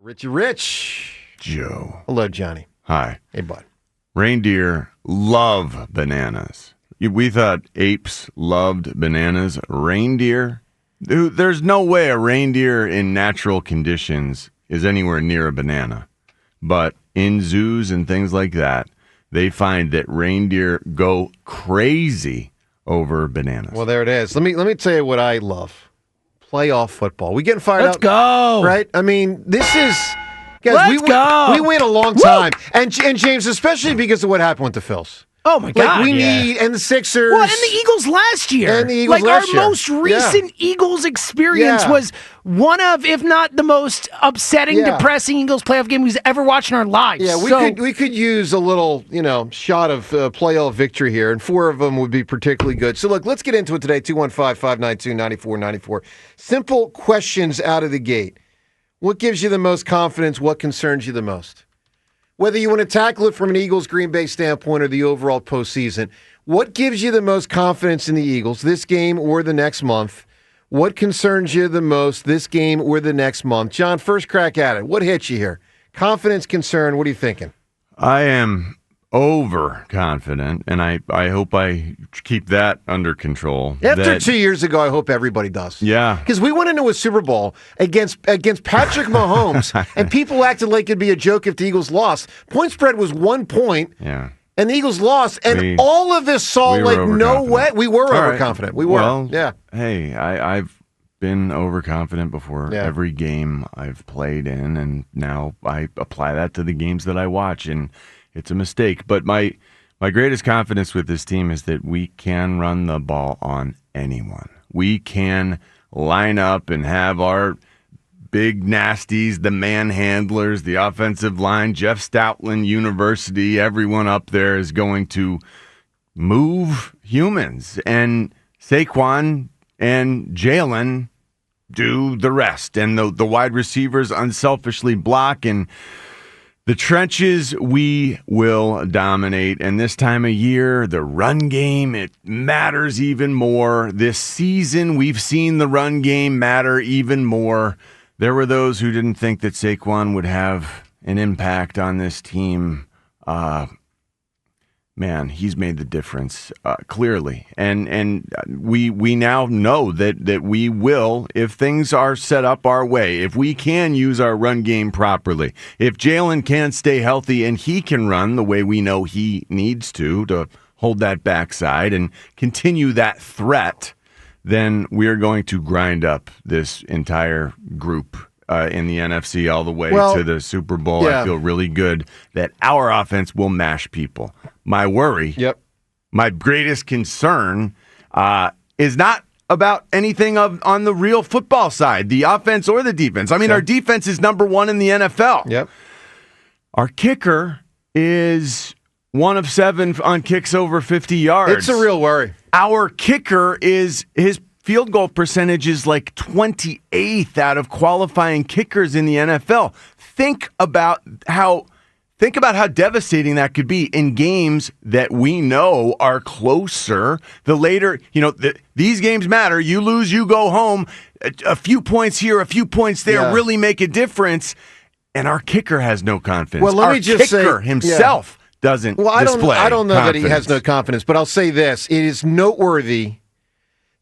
Richie Rich. Joe. Hello, Johnny. Hi. Hey, bud. Reindeer love bananas. We thought apes loved bananas. Reindeer? There's no way a reindeer in natural conditions is anywhere near a banana. But in zoos and things like that, they find that reindeer go crazy over bananas. Well, there it is. Let me tell you what I love. Playoff football. We getting fired Let's up? go. Right? I mean, this is... Guys, Let's go. We win a long time. And James, especially because of what happened with the Phils. Oh, my God. We need... And the Sixers. Well, and the Eagles last year. And the Eagles last year. Our most recent Eagles experience Yeah. was one of, if not the most upsetting, depressing Eagles playoff game we've ever watched in our lives. Yeah, we could use a little, shot of playoff victory here, and 4 of them would be particularly good. So, look, let's get into it today, 215-592-9494. Simple questions out of the gate. What gives you the most confidence? What concerns you the most? Whether you want to tackle it from an Eagles-Green Bay standpoint or the overall postseason, what gives you the most confidence in the Eagles, this game or the next month? What concerns you the most, this game or the next month? John, first crack at it. What hits you here? Confidence, concern, what are you thinking? I am overconfident, and I hope I keep that under control. After 2 years ago, I hope everybody does. Yeah. Because we went into a Super Bowl against Patrick Mahomes, and people acted like it'd be a joke if the Eagles lost. Point spread was 1 point. Yeah. And the Eagles lost, and all of us saw no way. We were overconfident. We were. Well, yeah. Hey, I've been overconfident before every game I've played in, and now I apply that to the games that I watch, and it's a mistake. But my greatest confidence with this team is that we can run the ball on anyone. We can line up and have our big nasties, the manhandlers, the offensive line, Jeff Stoutland University, everyone up there is going to move humans. And Saquon and Jalen do the rest. And the wide receivers unselfishly block. And the trenches, we will dominate. And this time of year, the run game, it matters even more. This season, we've seen the run game matter even more. There were those who didn't think that Saquon would have an impact on this team. Man, he's made the difference clearly. And we now know that we will, if things are set up our way, if we can use our run game properly, if Jalen can stay healthy and he can run the way we know he needs to hold that backside and continue that threat, then we are going to grind up this entire group in the NFC all the way to the Super Bowl. I feel really good that our offense will mash people. My worry, my greatest concern is not about anything on the real football side, the offense or the defense. I mean, our defense is number 1 in the NFL. Yep. Our kicker is 1 of 7 on kicks over 50 yards. It's a real worry. Our kicker is his field goal percentage is like 28th out of qualifying kickers in the NFL. Think about how devastating that could be in games that we know are closer. The later, these games matter. You lose, you go home. A few points here, a few points there really make a difference. And our kicker has no confidence. Well, let me just say, kicker himself doesn't display I don't know confidence. that he has no confidence, but I'll say this. It is noteworthy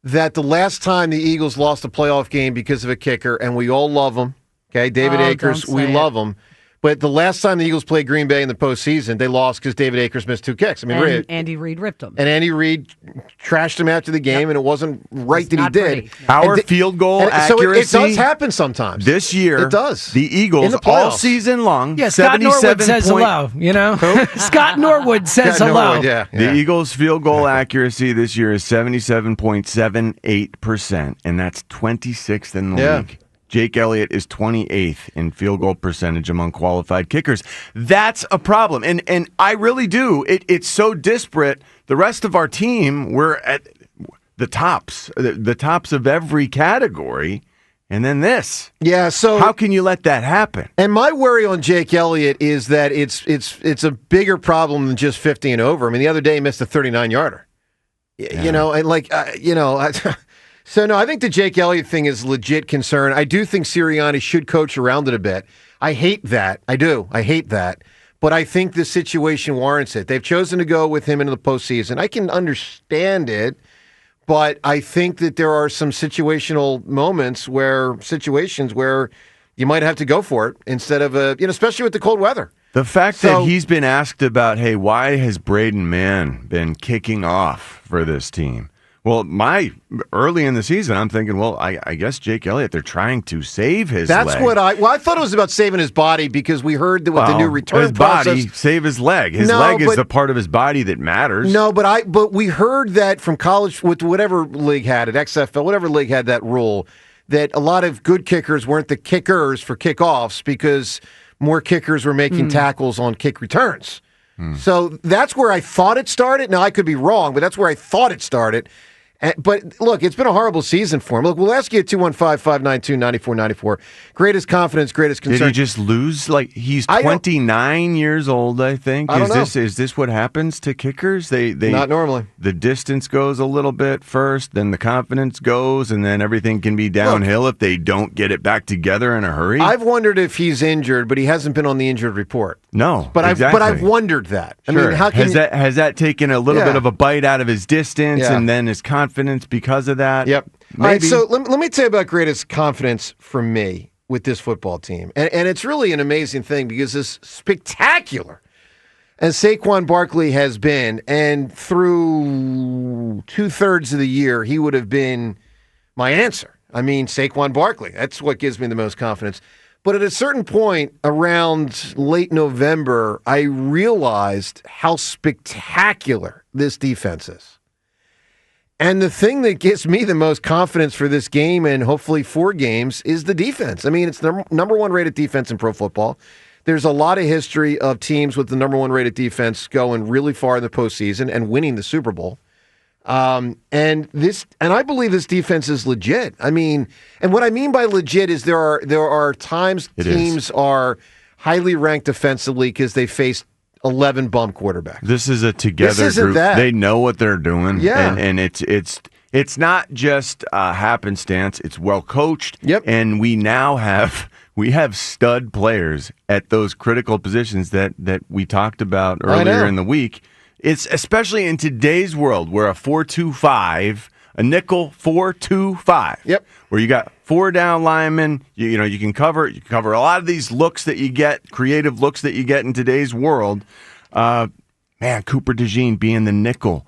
that the last time the Eagles lost a playoff game because of a kicker, and we all love him, okay, David Akers, we love him, but the last time the Eagles played Green Bay in the postseason, they lost because David Akers missed 2 kicks. I mean, and Andy Reid ripped him. And Andy Reid trashed him after the game, and it wasn't right that he did. Our field goal accuracy. So it does happen sometimes. This year, it does. The Eagles, all season long, Scott Norwood says hello, Scott Norwood says hello. The Eagles' field goal accuracy this year is 77.78%, and that's 26th in the league. Jake Elliott is 28th in field goal percentage among qualified kickers. That's a problem. And I really do. It's so disparate. The rest of our team, we're at the tops of every category. And then this. Yeah, so how can you let that happen? And my worry on Jake Elliott is that it's a bigger problem than just 50 and over. I mean, the other day he missed a 39-yarder. So, no, I think the Jake Elliott thing is legit concern. I do think Sirianni should coach around it a bit. I hate that. I do. I hate that. But I think the situation warrants it. They've chosen to go with him into the postseason. I can understand it, but I think that there are some situations where you might have to go for it instead of especially with the cold weather. The fact that he's been asked about, hey, why has Braden Mann been kicking off for this team? Well, early in the season, I'm thinking, well, I guess Jake Elliott, they're trying to save his leg. That's what I thought it was about saving his body because we heard that with the new return his process. Body, save his leg. His leg is the part of his body that matters. No, but we heard that from college with whatever league had it, XFL, whatever league had that rule, that a lot of good kickers weren't the kickers for kickoffs because more kickers were making tackles on kick returns. So that's where I thought it started. Now, I could be wrong, but that's where I thought it started. But look, it's been a horrible season for him. Look, we'll ask you at 215-592-9494. Greatest confidence, greatest concern. Did he just lose? Like, he's 29 years old, I think. I don't know. Is this what happens to kickers? They Not normally. The distance goes a little bit first, then the confidence goes, and then everything can be downhill if they don't get it back together in a hurry. I've wondered if he's injured, but he hasn't been on the injured report. No, but exactly. I've wondered that. Sure. I mean, how can has that taken a little bit of a bite out of his distance, and then his confidence because of that? Yep. Maybe. All right, so let me tell you about greatest confidence for me with this football team. And it's really an amazing thing because as spectacular as Saquon Barkley has been, and through 2/3 of the year, he would have been my answer. I mean, Saquon Barkley, that's what gives me the most confidence. But at a certain point around late November, I realized how spectacular this defense is. And the thing that gives me the most confidence for this game and hopefully 4 games is the defense. I mean, it's the number 1 rated defense in pro football. There's a lot of history of teams with the number 1 rated defense going really far in the postseason and winning the Super Bowl. And I believe this defense is legit. I mean, and what I mean by legit is there are times teams are highly ranked defensively because they face 11 bum quarterbacks. This is a together group. That. They know what they're doing. Yeah. And it's not just happenstance. It's well coached. Yep. And we now have stud players at those critical positions that we talked about earlier in the week. It's especially in today's world where a 4-2-5, a nickel 4-2-5. Yep. Where you got 4 down linemen, you can cover a lot of these looks that you get, creative looks that you get in today's world. Cooper DeJean being the nickel.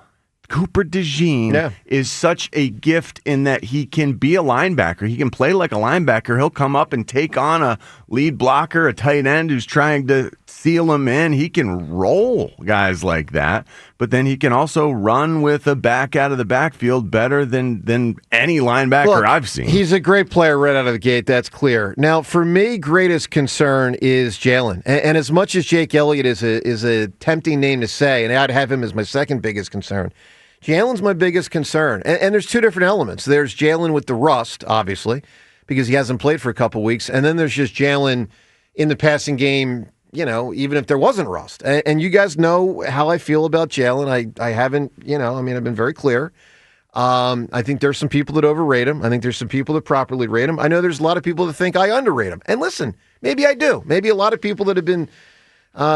Cooper DeJean is such a gift in that he can be a linebacker. He can play like a linebacker. He'll come up and take on a lead blocker, a tight end who's trying to seal him in. He can roll guys like that, but then he can also run with a back out of the backfield better than any linebacker I've seen. He's a great player right out of the gate, that's clear. Now, for me, greatest concern is Jalen. And as much as Jake Elliott is a tempting name to say, and I'd have him as my second biggest concern, Jalen's my biggest concern. And there's 2 different elements. There's Jalen with the rust, obviously, because he hasn't played for a couple weeks. And then there's just Jalen in the passing game, even if there wasn't rust. And you guys know how I feel about Jalen. I haven't, I've been very clear. I think there's some people that overrate him. I think there's some people that properly rate him. I know there's a lot of people that think I underrate him. And listen, maybe I do. Maybe a lot of people that have been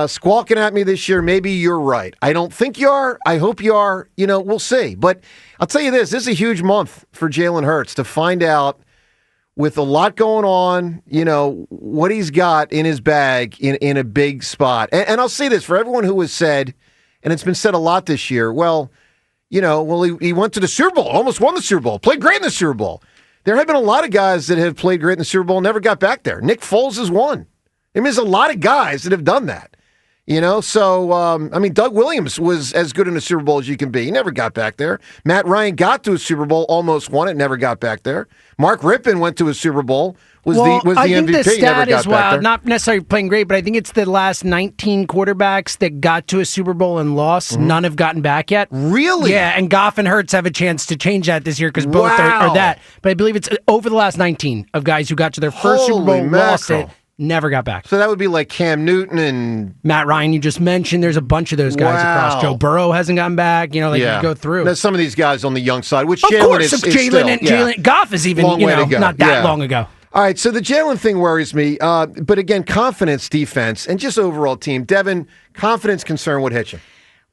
squawking at me this year, maybe you're right. I don't think you are. I hope you are. We'll see. But I'll tell you this is a huge month for Jalen Hurts to find out, with a lot going on, what he's got in his bag in a big spot. And I'll say this for everyone who has said, and it's been said a lot this year, he went to the Super Bowl, almost won the Super Bowl, played great in the Super Bowl. There have been a lot of guys that have played great in the Super Bowl and never got back there. Nick Foles is one. There's a lot of guys that have done that. So, Doug Williams was as good in a Super Bowl as you can be. He never got back there. Matt Ryan got to a Super Bowl, almost won it, never got back there. Mark Rippon went to a Super Bowl, was the MVP, I think the stat is not necessarily playing great, but I think it's the last 19 quarterbacks that got to a Super Bowl and lost. Mm-hmm. None have gotten back yet. Really? Yeah, and Goff and Hurts have a chance to change that this year because both are that. But I believe it's over the last 19 of guys who got to their first Super Bowl, lost it, never got back. So that would be like Cam Newton and Matt Ryan, you just mentioned. There's a bunch of those guys across. Joe Burrow hasn't gotten back. You go through. Now, some of these guys on the young side, which of Jalen course, is Jalen still, Goff is even, not that long ago. All right, so the Jalen thing worries me. But again, confidence, defense, and just overall team. Devin, confidence concern would hit you.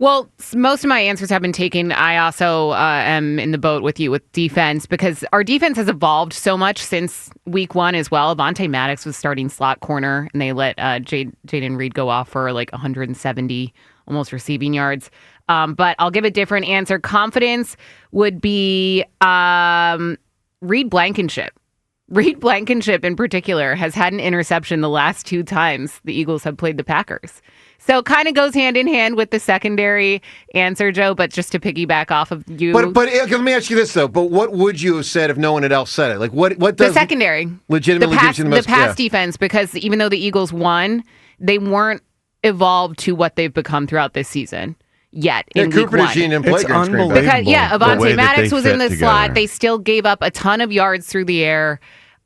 Well, most of my answers have been taken. I also am in the boat with you with defense because our defense has evolved so much since week one as well. Avonte Maddox was starting slot corner, and they let Jaden Reed go off for like 170 almost receiving yards. But I'll give a different answer. Confidence would be Reed Blankenship. Reed Blankenship in particular has had an interception the last 2 times the Eagles have played the Packers. So it kind of goes hand in hand with the secondary answer, Joe, but just to piggyback off of you. But let me ask you this, though. But what would you have said if no one had else said it? Like, what does the secondary legitimately gives you the most? The pass defense, because even though the Eagles won, they weren't evolved to what they've become throughout this season yet. In Cooper week one. DeJean and It's unbelievable. Because, Avonte Maddox was in the together. slot. They still gave up a ton of yards through the air.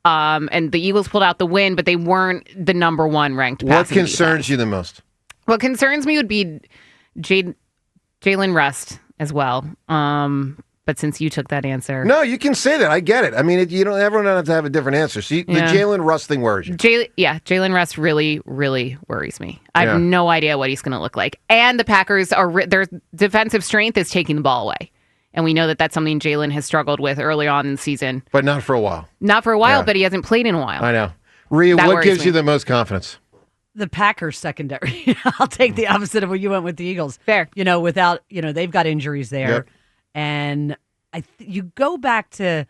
And the Eagles pulled out the win, but they weren't the number 1 ranked passing What concerns defense. you the most? What concerns me would be Jalen Rust as well. But since you took that answer. No, you can say that. I get it. I mean, everyone doesn't have to have a different answer. So the Jalen Rust thing worries you. Jalen Rust really, really worries me. I have no idea what he's going to look like. And the Packers, their defensive strength is taking the ball away. And we know that that's something Jalen has struggled with early on in the season. But not for a while. But he hasn't played in a while. I know. Rhea, what gives you the most confidence? The Packers secondary. I'll take the opposite of what you went with the Eagles. Fair. They've got injuries there. Yep. And you go back to,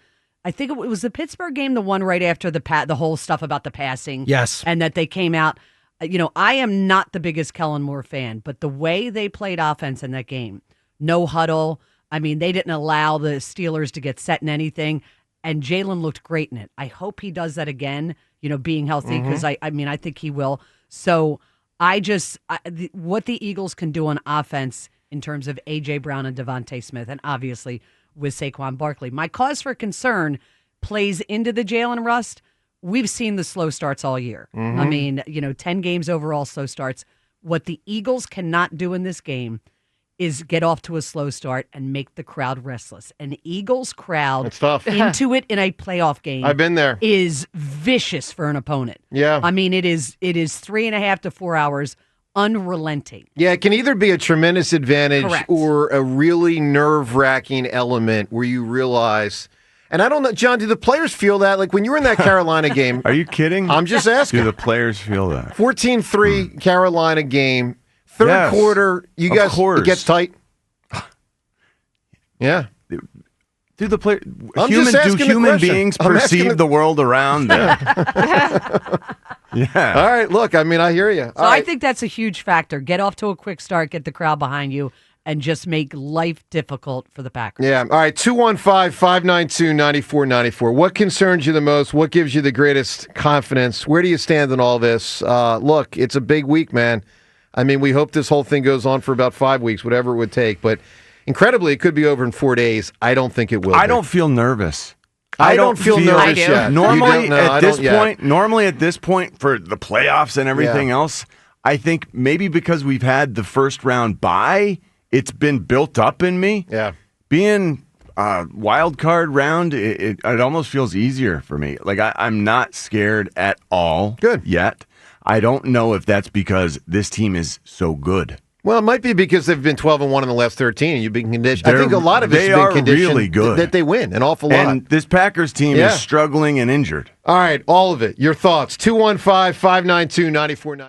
I think it was the Pittsburgh game, the one right after the whole stuff about the passing. Yes. And that they came out. I am not the biggest Kellen Moore fan, but the way they played offense in that game, no huddle. I mean, they didn't allow the Steelers to get set in anything, and Jalen looked great in it. I hope he does that again, being healthy, because I think he will. So what the Eagles can do on offense in terms of A.J. Brown and Devontae Smith, and obviously with Saquon Barkley. My cause for concern plays into the Jalen Rust. We've seen the slow starts all year. I mean, 10 games overall slow starts. What the Eagles cannot do in this game is get off to a slow start and make the crowd restless. An Eagles crowd It's tough. into it in a playoff game I've been there. is vicious for an opponent. Yeah. I mean, it is 3.5 to 4 hours unrelenting. Yeah, it can either be a tremendous advantage Correct. or a really nerve-wracking element where you realize, and I don't know, John, do the players feel that? Like when you were in that Carolina game. Are you kidding? I'm just asking. Do the players feel that? 14-3 Carolina game. Third Yes, quarter, you of guys, course. it gets tight. Yeah. Do the play? I'm just asking the human question. beings I'm asking perceive the world around them? Yeah. All right, look, I mean, I hear you. So I think that's a huge factor. Get off to a quick start, get the crowd behind you, and just make life difficult for the Packers. Yeah. All right, 215-592-9494. What concerns you the most? What gives you the greatest confidence? Where do you stand in all this? Look, it's a big week, man. I mean, we hope this whole thing goes on for about 5 weeks, whatever it would take. But incredibly, it could be over in 4 days. I don't think it will. I don't feel nervous. I don't feel nervous yet. Normally, at this point, for the playoffs and everything else, I think maybe because we've had the first round bye, it's been built up in me. Yeah. Being wild card round, it almost feels easier for me. Like I'm not scared at all. Good. Yet. I don't know if that's because this team is so good. Well, it might be because they've been 12-1 in the last 13, and you've been conditioned. I think a lot of it's been conditioned really good. that they win an awful lot. And this Packers team is struggling and injured. All right, all of it. Your thoughts. 215-592-9490.